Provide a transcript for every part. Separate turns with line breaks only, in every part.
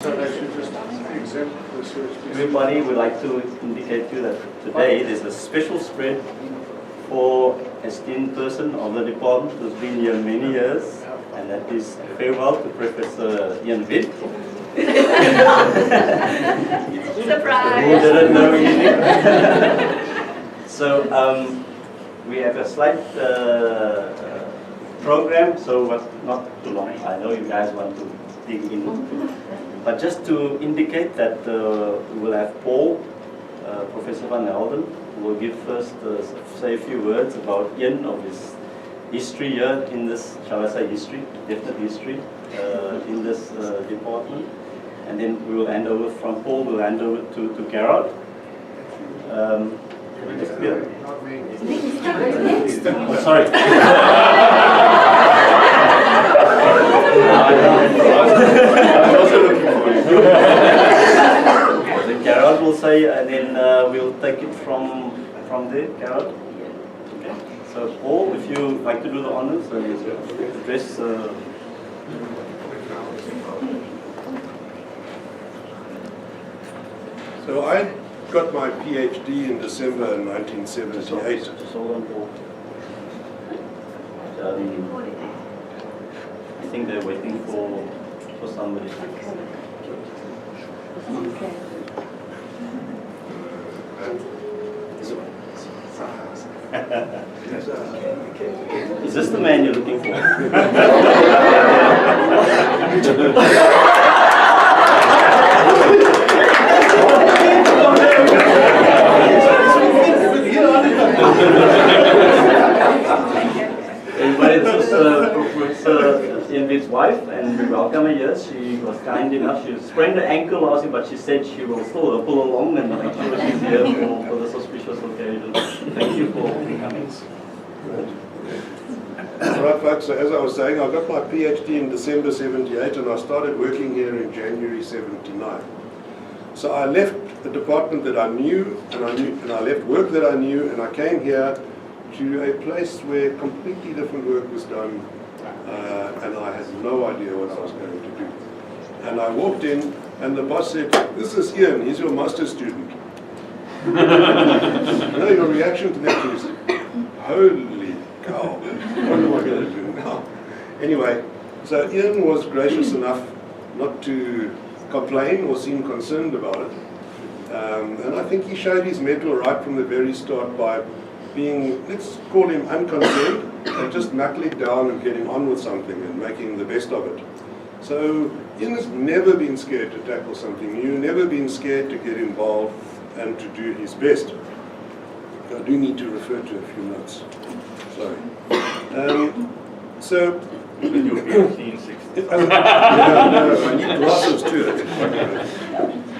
So they should just exempt the search.
Everybody would like to indicate to you that today there's a special spread for esteemed person of the department who's been here many years, and that is farewell to Professor Ian Wiid.
Surprise!
Who didn't know anything. So we have a slight program, so not too long. I know you guys want to dig in. But just to indicate that we will have Paul, Professor Van Helden, who will give first, say a few words about Ian, of his history here in this, shall I say history, definite history, in this department. And then we will hand over from Paul, we'll hand over to Gerard.
Not me.
Oh, sorry. I'm also looking for you. Then Gerard will say, and then we'll take it from there. Gerard? Okay. So Paul, if you like to do the honors and address.
So I got my PhD in December 1978.
So on, Paul. I think they're waiting for somebody. Is this the man you're looking for? Everybody, this is Professor Ian Wiid's wife, and we welcome her here. She was kind enough. She sprained her ankle last year, but she said she will still pull along and make sure she's here for this auspicious occasion. Thank you for coming.
Right, folks, so as I was saying, I got my PhD in December 78 and I started working here in January 79. So I left the department that I knew, and I left work that I knew, and I came here to a place where completely different work was done, and I had no idea what I was going to do. And I walked in, and the boss said, "This is Ian, he's your master's student." No, your reaction to that is, holy cow, what am I going to do now? Anyway, so Ian was gracious enough not to complain or seem concerned about it. And I think he showed his mettle right from the very start by being, let's call him unconcerned, and just knuckling down and getting on with something and making the best of it. So Ian has never been scared to tackle something new, never been scared to get involved and to do his best. I do need to refer to a few notes. Sorry. So
With your PhD in 60.
no, I need glasses too.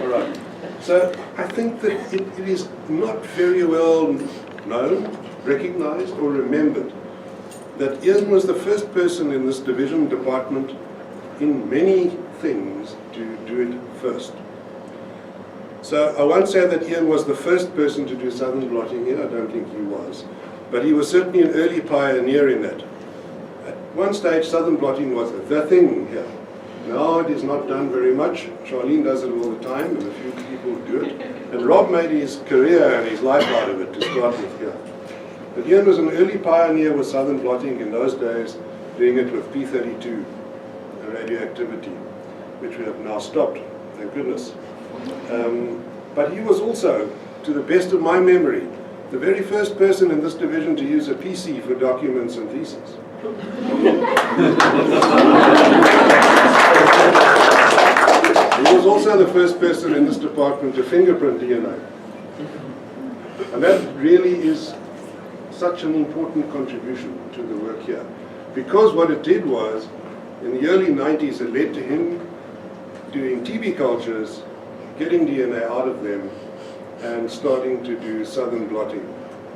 All right. So I think that it is not very well known, recognized, or remembered that Ian was the first person in this division department in many things to do it first. So I won't say that Ian was the first person to do southern blotting here, I don't think he was, but he was certainly an early pioneer in that. At one stage, southern blotting was the thing here. Now it is not done very much. Charlene does it all the time, and a few people do it. And Rob made his career and his life out of it to start with here. But Ian was an early pioneer with southern blotting in those days, doing it with P32 radioactivity, which we have now stopped, thank goodness. But he was also, to the best of my memory, the very first person in this division to use a PC for documents and theses. He was also the first person in this department to fingerprint DNA. And that really is such an important contribution to the work here. Because what it did was, in the early 90s, it led to him doing TB cultures, getting DNA out of them, and starting to do southern blotting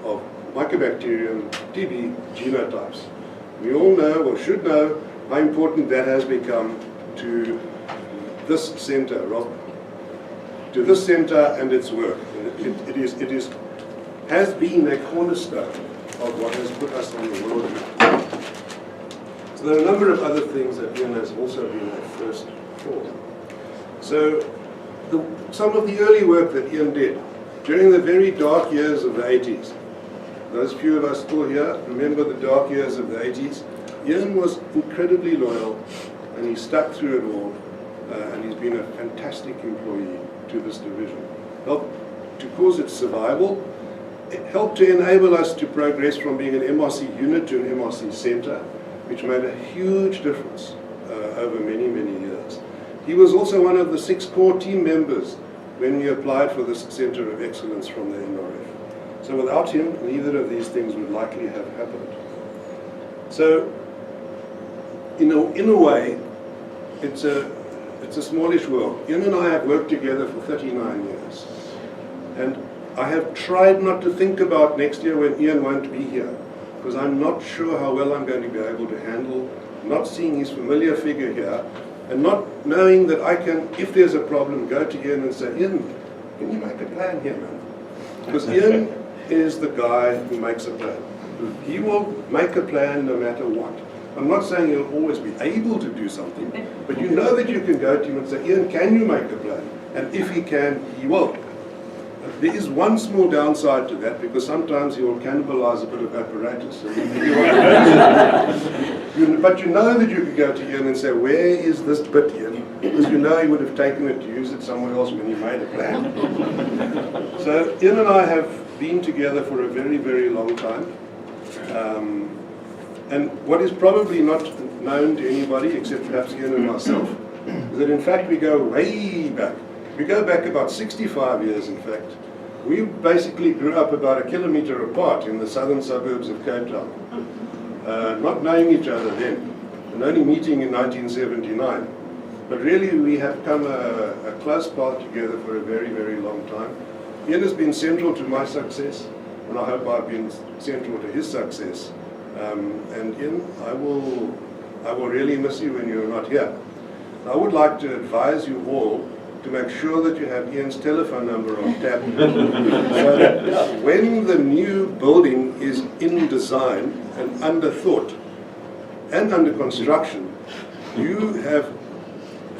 of Mycobacterium TB genotypes. We all know, or should know, how important that has become to this center, Rob, to this center and its work. It has been a cornerstone of what has put us on the world map. So there are a number of other things that Ian has also been a first for. So some of the early work that Ian did during the very dark years of the 80s, those few of us still here remember the dark years of the 80s, Ian was incredibly loyal and he stuck through it all, and he's been a fantastic employee to this division. Helped to cause its survival. It helped to enable us to progress from being an MRC unit to an MRC centre, which made a huge difference over many, many years. He was also one of the 6 core team members when we applied for this Centre of Excellence from the NRF. So without him, neither of these things would likely have happened. So, in a way, it's a smallish world. Ian and I have worked together for 39 years. And I have tried not to think about next year when Ian won't be here, because I'm not sure how well I'm going to be able to handle not seeing his familiar figure here, and not knowing that I can, if there's a problem, go to Ian and say, Ian, can you make a plan here, man? Because Ian is the guy who makes a plan. He will make a plan no matter what. I'm not saying he'll always be able to do something, but you know that you can go to him and say, Ian, can you make a plan? And if he can, he will. There is one small downside to that, because sometimes he will cannibalize a bit of apparatus. But you know that you can go to Ian and say, where is this bit, Ian? Because you know he would have taken it to use it somewhere else when he made a plan. So Ian and I have been together for a very, very long time. And what is probably not known to anybody, except perhaps Ian and myself, is that in fact we go way back. We go back about 65 years, in fact. We basically grew up about 1 kilometre apart in the southern suburbs of Cape Town. Not knowing each other then, and only meeting in 1979. But really we have come a close path together for a very, very long time. Ian has been central to my success, and I hope I've been central to his success. And Ian, I will really miss you when you're not here. I would like to advise you all to make sure that you have Ian's telephone number on tap, so that when the new building is in design and under thought and under construction, you have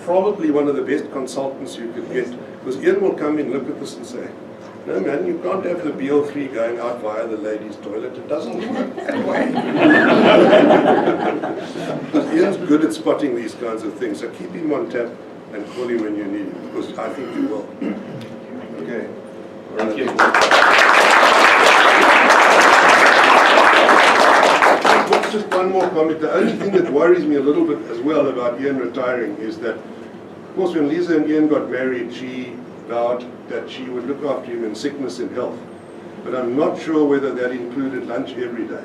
probably one of the best consultants you could get, because Ian will come in, look at this and say, no man, you can't have the BL3 going out via the ladies' toilet, it doesn't work that way. Because Ian's good at spotting these kinds of things, so keep him on tap and call him when you need him, because I think you will. Okay.
Thank you.
Just one more comment. The only thing that worries me a little bit as well about Ian retiring is that, of course, when Lisa and Ian got married, she vowed that she would look after him in sickness and health. But I'm not sure whether that included lunch every day.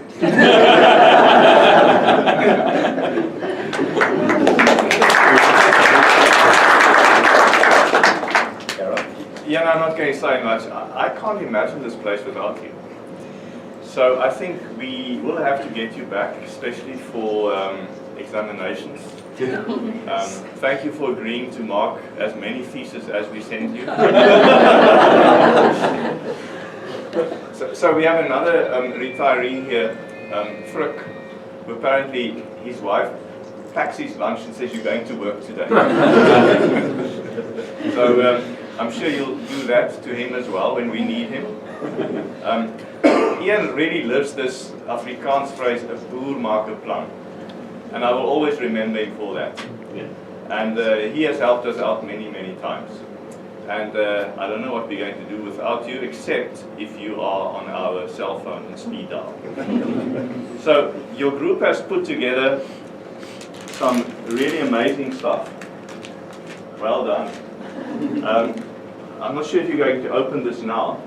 Ian, I'm not going to say much. I can't imagine this place without you. So I think we will have to get you back, especially for examinations. Thank you for agreeing to mark as many theses as we send you. So we have another retiree here, Frick, who apparently his wife packs his lunch and says, you're going to work today. So I'm sure you'll do that to him as well when we need him. Ian really lives this Afrikaans phrase, 'n boer maak 'n plan. And I will always remember him for that.
Yeah.
And he has helped us out many, many times. And I don't know what we're going to do without you, except if you are on our cell phone and speed dial. So your group has put together some really amazing stuff. Well done. I'm not sure if you're going to open this now,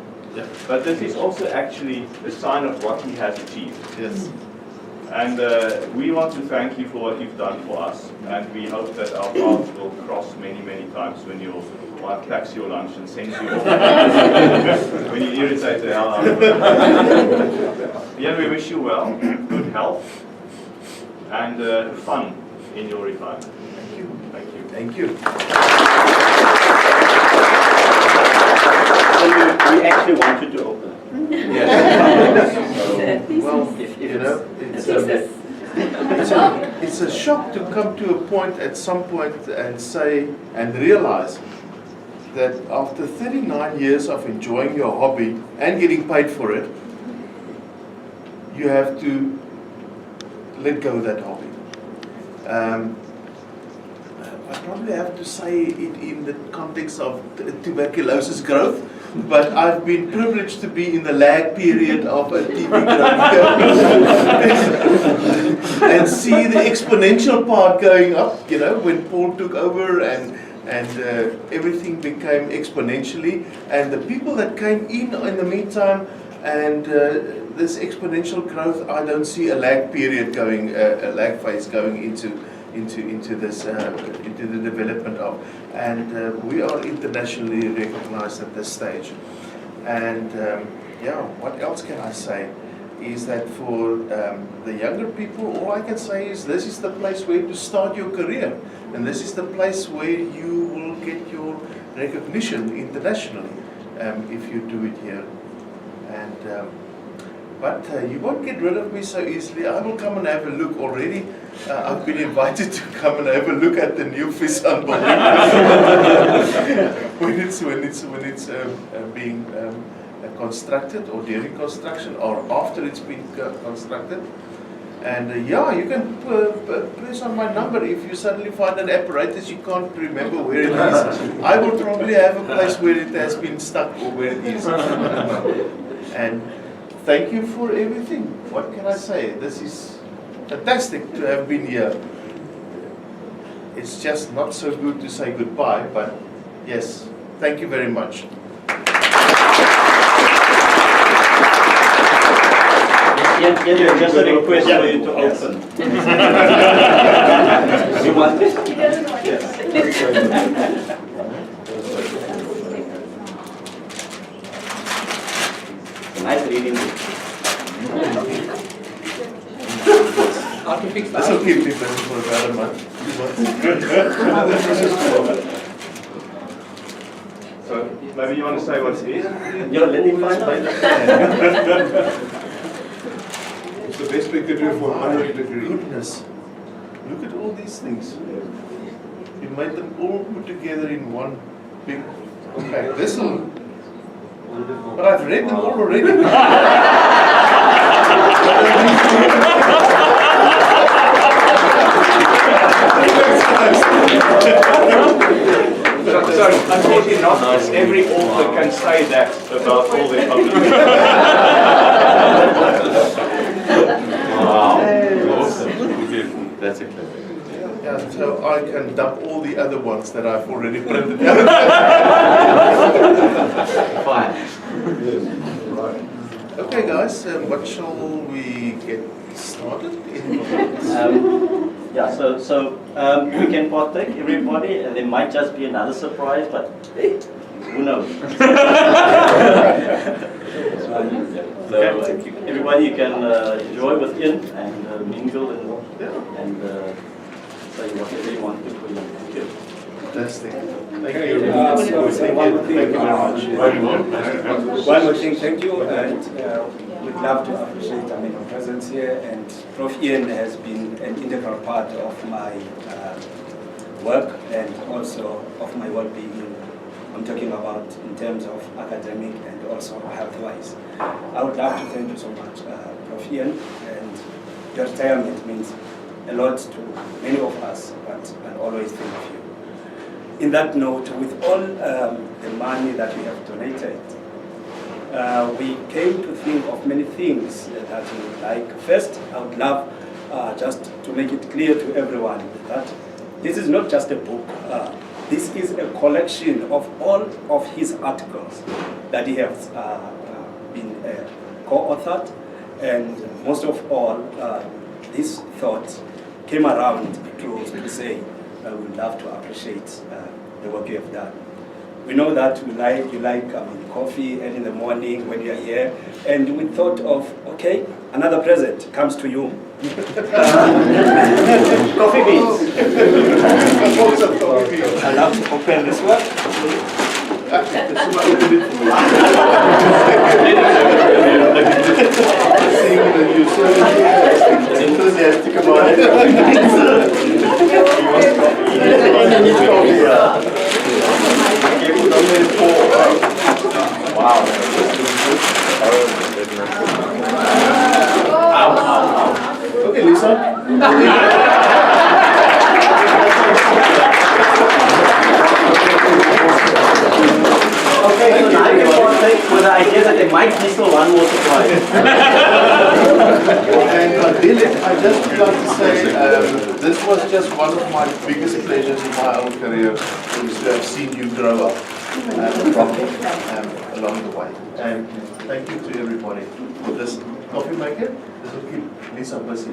but this is also actually a sign of what he has achieved.
Yes.
And we want to thank you for what you've done for us, and we hope that our paths will cross many, many times when your wife packs your lunch and sends you off. When you irritate the hell out of her. Yeah, we wish you well, good health, and fun in your retirement. Thank you. Thank you.
Thank you.
So we actually want you to open it.
Yes.
Thesis.
Well, you know, it's
Thesis.
it's a shock to come to a point at some point and say and realize that after 39 years of enjoying your hobby and getting paid for it, you have to let go of that hobby. I probably have to say it in the context of tuberculosis growth, but I've been privileged to be in the lag period of a TB growth and see the exponential part going up, you know, when Paul took over and everything became exponentially, and the people that came in the meantime, and this exponential growth, I don't see a lag period going, a lag phase going into this into the development of, and we are internationally recognized at this stage. And yeah, what else can I say? Is that for the younger people, all I can say is this is the place where to start your career, and this is the place where you will get your recognition internationally if you do it here. And but you won't get rid of me so easily. I will come and have a look already. I've been invited to come and have a look at the new Fisan building when it's being constructed, or during construction, or after it's been constructed. And yeah, you can press on my number if you suddenly find an apparatus you can't remember where it is. I will probably have a place where it has been stuck or where it is. And thank you for everything. What can I say? This is fantastic to have been here. It's just not so good to say goodbye, but yes, thank you very much.
Ian, just a request for you to open. You want it?
He doesn't want it.
Nice reading book.
This will keep me busy for about a month.
So maybe you want to say what it is?
You're learning fine by the
It's the best we could do for 100 degrees.
Goodness, look at all these things. You made them all put together in one big compact. This will. But I've read them all already.
So unfortunately not every author can say that about all their publications.
Wow. Awesome. That's a clever.
Yeah, so I can dump all the other ones that I've already printed out.
Fine.
Okay, guys, what shall we get started?
Yeah, so we can partake, everybody, and there might just be another surprise, but hey, who knows? So everybody, you can enjoy with Ian and mingle and say whatever you want to for you. Thank you.
Fantastic. Thank
Okay,
you.
so say one more thing.
Thank you very much.
One more thing, thank you, and we'd love to appreciate your presence here. And Prof. Ian has been an integral part of my work and also of my well-being. I'm talking about in terms of academic and also health-wise. I would love to thank you so much, Prof. Ian, and your retirement means a lot to many of us, but I'll always think of you. In that note, with all the money that we have donated, we came to think of many things that we would like. First, I would love just to make it clear to everyone that this is not just a book. This is a collection of all of his articles that he has been co-authored, and most of all, these thoughts came around to say, I would love to appreciate the work you have done. We know that you like coffee and in the morning when you are here, and we thought of, okay, another present comes to you. Coffee beans. I love to open this one.
Somebody open it for me. Seeing that you're so enthusiastic about it. Okay, Lisa.
Okay, so now you can take with the idea that there might be still one more surprise.
And Dylan, I just would like to say, this was just one of my biggest pleasures in my whole career, is to have seen you grow up along the way. And thank you to everybody for this coffee maker. This will keep Lisa busy.